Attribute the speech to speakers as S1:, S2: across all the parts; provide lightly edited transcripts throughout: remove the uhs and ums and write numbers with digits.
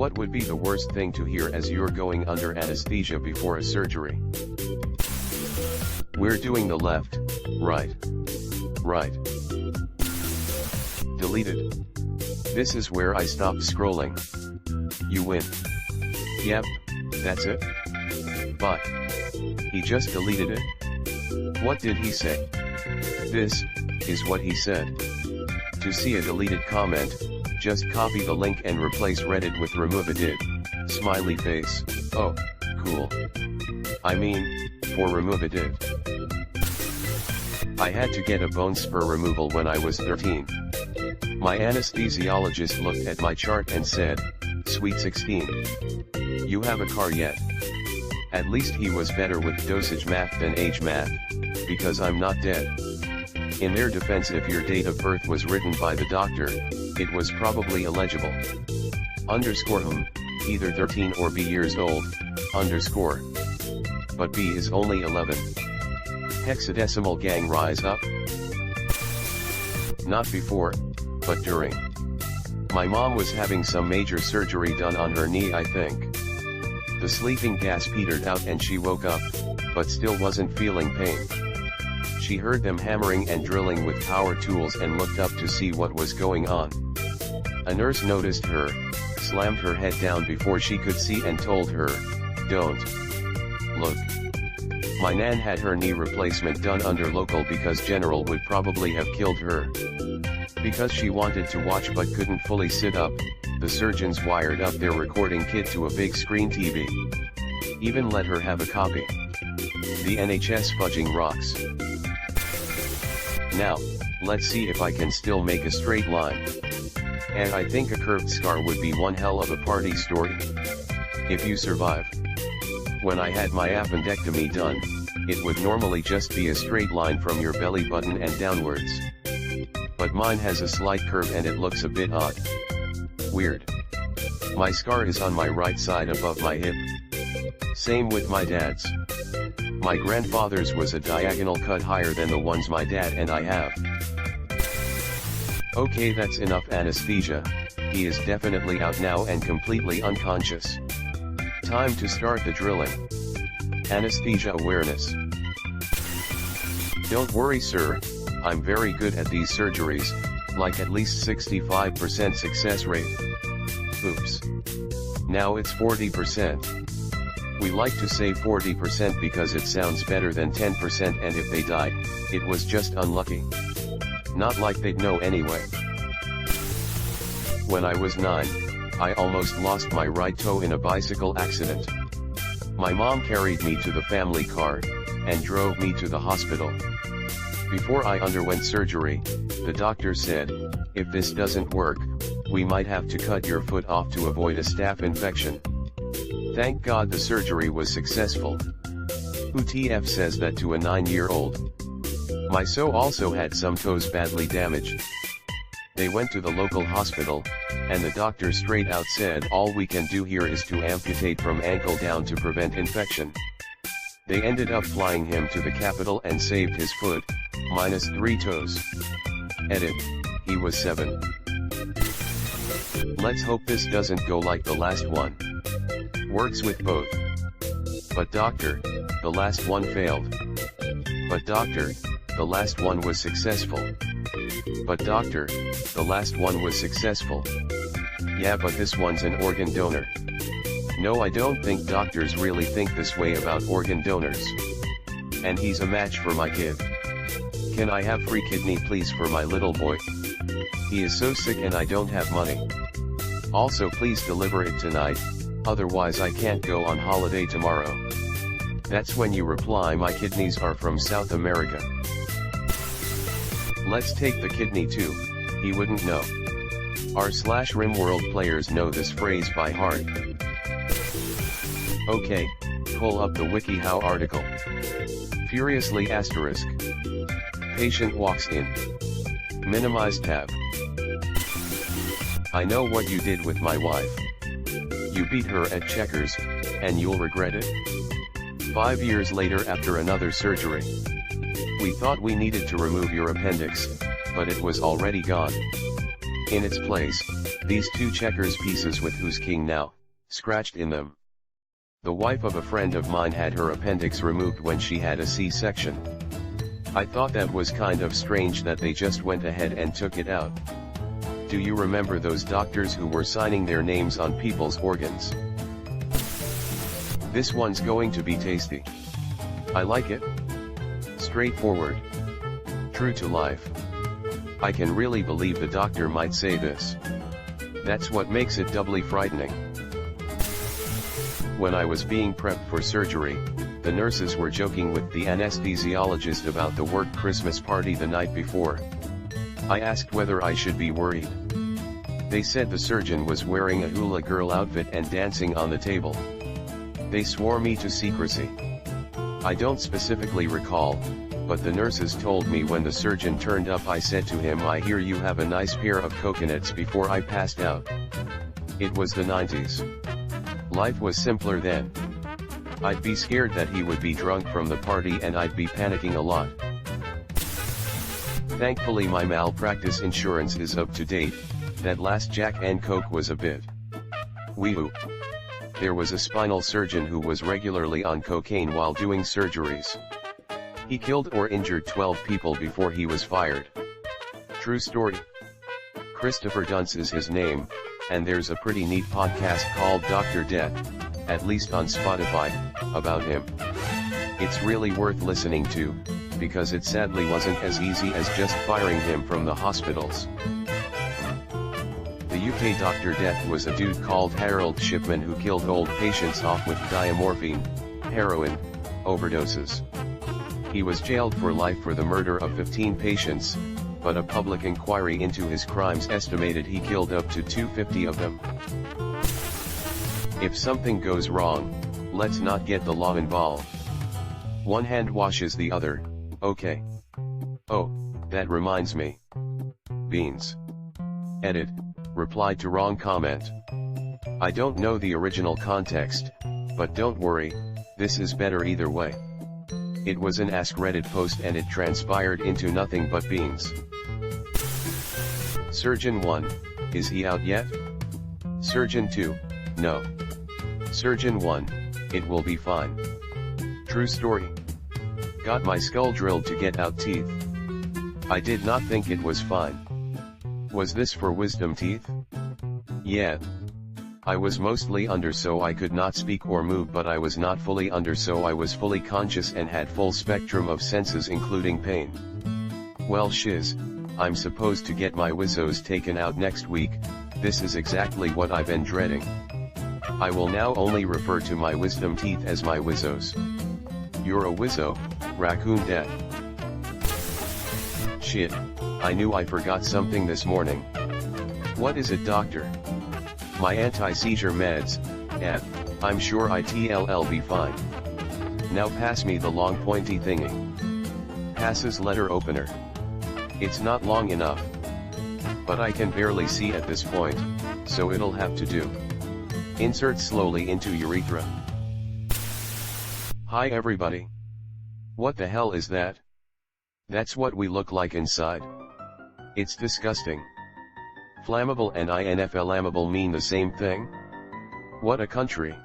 S1: What would be the worst thing to hear as you're going under anesthesia before a surgery? We're doing the left, right. Right. Deleted. This is where I stopped scrolling. You win. Yep, that's it. But he just deleted it. What did he say? This is what he said. To see a deleted comment, just copy the link and replace Reddit with remove a did. Smiley face. Oh, cool. I mean, for remove a did. I had to get a bone spur removal when I was 13. My anesthesiologist looked at my chart and said, "Sweet 16. You have a car yet." At least he was better with dosage math than age math, because I'm not dead. In their defense, if your date of birth was written by the doctor, it was probably illegible. Underscore whom, either 13 or B years old, underscore. But B is only 11. Hexadecimal gang rise up. Not before, but during. My mom was having some major surgery done on her knee, I think. The sleeping gas petered out and she woke up, but still wasn't feeling pain. She heard them hammering and drilling with power tools and looked up to see what was going on. A nurse noticed her, slammed her head down before she could see and told her, "Don't look." My nan had her knee replacement done under local because general would probably have killed her. Because she wanted to watch but couldn't fully sit up, the surgeons wired up their recording kit to a big screen TV. Even let her have a copy. The NHS fudging rocks. Now, let's see if I can still make a straight line. And I think a curved scar would be one hell of a party story. If you survive. When I had my appendectomy done, it would normally just be a straight line from your belly button and downwards. But mine has a slight curve and it looks a bit odd. Weird. My scar is on my right side above my hip. Same with my dad's. My grandfather's was a diagonal cut higher than the ones my dad and I have. Okay, that's enough anesthesia. He is definitely out now and completely unconscious. Time to start the drilling. Anesthesia awareness. Don't worry, sir. I'm very good at these surgeries, like at least 65% success rate. Oops. Now it's 40%. We like to say 40% because it sounds better than 10%, and if they died, it was just unlucky. Not like they'd know anyway. When I was 9, I almost lost my right toe in a bicycle accident. My mom carried me to the family car, and drove me to the hospital. Before I underwent surgery, the doctor said, "If this doesn't work, we might have to cut your foot off to avoid a staph infection." Thank God the surgery was successful. Who TF says that to a 9-year-old? My toe also had some toes badly damaged. They went to the local hospital, and the doctor straight out said all we can do here is to amputate from ankle down to prevent infection. They ended up flying him to the capital and saved his foot, minus 3 toes. Edit, he was 7. Let's hope this doesn't go like the last one. Works with both. But doctor, the last one failed. But doctor, the last one was successful. But doctor, the last one was successful. Yeah, but this one's an organ donor. No, I don't think doctors really think this way about organ donors. And he's a match for my kid. Can I have free kidney please for my little boy? He is so sick and I don't have money. Also please deliver it tonight, otherwise I can't go on holiday tomorrow. That's when you reply, my kidneys are from South America. Let's take the kidney too, he wouldn't know. r/RimWorld players know this phrase by heart. Okay, pull up the WikiHow article. Furiously asterisk. Patient walks in. Minimize tab. I know what you did with my wife. You beat her at checkers, and you'll regret it. 5 years later after another surgery. We thought we needed to remove your appendix, but it was already gone. In its place, These 2 checkers pieces with who's king now, scratched in them. The wife of a friend of mine had her appendix removed when she had a C-section. I thought that was kind of strange that they just went ahead and took it out. Do you remember those doctors who were signing their names on people's organs? This one's going to be tasty. I like it. Straightforward. True to life. I can really believe the doctor might say this. That's what makes it doubly frightening. When I was being prepped for surgery, the nurses were joking with the anesthesiologist about the work Christmas party the night before. I asked whether I should be worried. They said the surgeon was wearing a hula girl outfit and dancing on the table. They swore me to secrecy. I don't specifically recall, but the nurses told me when the surgeon turned up I said to him, "I hear you have a nice pair of coconuts," before I passed out. It was the 90s. Life was simpler then. I'd be scared that he would be drunk from the party and I'd be panicking a lot. Thankfully my malpractice insurance is up to date. That last Jack and Coke was a bit wee-oo. There was a spinal surgeon who was regularly on cocaine while doing surgeries. He killed or injured 12 people before he was fired. True story. Christopher Dunce is his name, and there's a pretty neat podcast called Dr. Death, at least on Spotify, about him. It's really worth listening to, because it sadly wasn't as easy as just firing him from the hospitals. The UK Dr. Death was a dude called Harold Shipman who killed old patients off with diamorphine, heroin, overdoses. He was jailed for life for the murder of 15 patients, but a public inquiry into his crimes estimated he killed up to 250 of them. If something goes wrong, let's not get the law involved. One hand washes the other, okay. Oh, that reminds me. Beans. Edit, replied to wrong comment. I don't know the original context, but don't worry, this is better either way. It was an Ask Reddit post and it transpired into nothing but beans. Surgeon 1, is he out yet? Surgeon 2, no. Surgeon 1, it will be fine. True story. Got my skull drilled to get out teeth. I did not think it was fine. Was this for wisdom teeth? Yeah. I was mostly under so I could not speak or move, but I was not fully under so I was fully conscious and had full spectrum of senses including pain. Well shiz, I'm supposed to get my wizzos taken out next week. This is exactly what I've been dreading. I will now only refer to my wisdom teeth as my wizzos. You're a wizzo, raccoon death. Shit, I knew I forgot something this morning. What is it, doctor? My anti-seizure meds, I'm sure it'll be fine. Now pass me the long pointy thingy. Passes letter opener. It's not long enough. But I can barely see at this point, so it'll have to do. Insert slowly into urethra. Hi everybody. What the hell is that? That's what we look like inside. It's disgusting. Flammable and inflammable mean the same thing? What a country.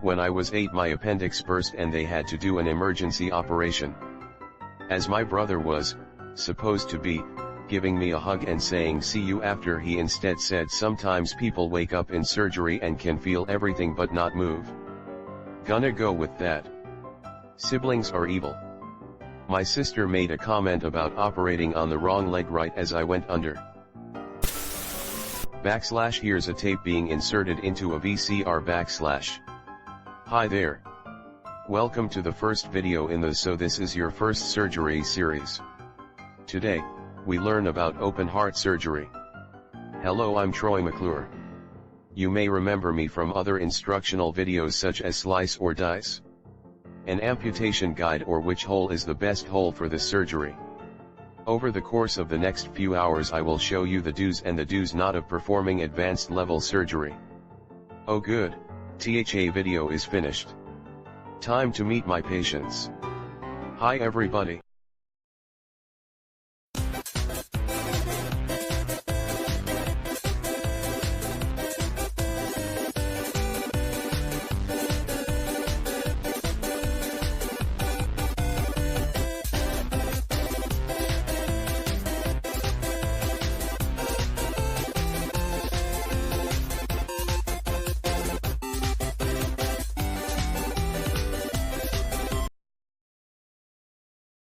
S1: When I was 8 my appendix burst and they had to do an emergency operation. As my brother was, supposed to be, giving me a hug and saying see you after, he instead said sometimes people wake up in surgery and can feel everything but not move. Gonna go with that. Siblings are evil. My sister made a comment about operating on the wrong leg right as I went under. / here's a tape being inserted into a VCR / Hi there. Welcome to the first video in the So This Is Your First Surgery series. Today, we learn about open heart surgery. Hello, I'm Troy McClure. You may remember me from other instructional videos such as Slice or Dice, an amputation guide, or which hole is the best hole for this surgery. Over the course of the next few hours I will show you the do's and the do's not of performing advanced level surgery. Oh good, THA video is finished. Time to meet my patients. Hi everybody.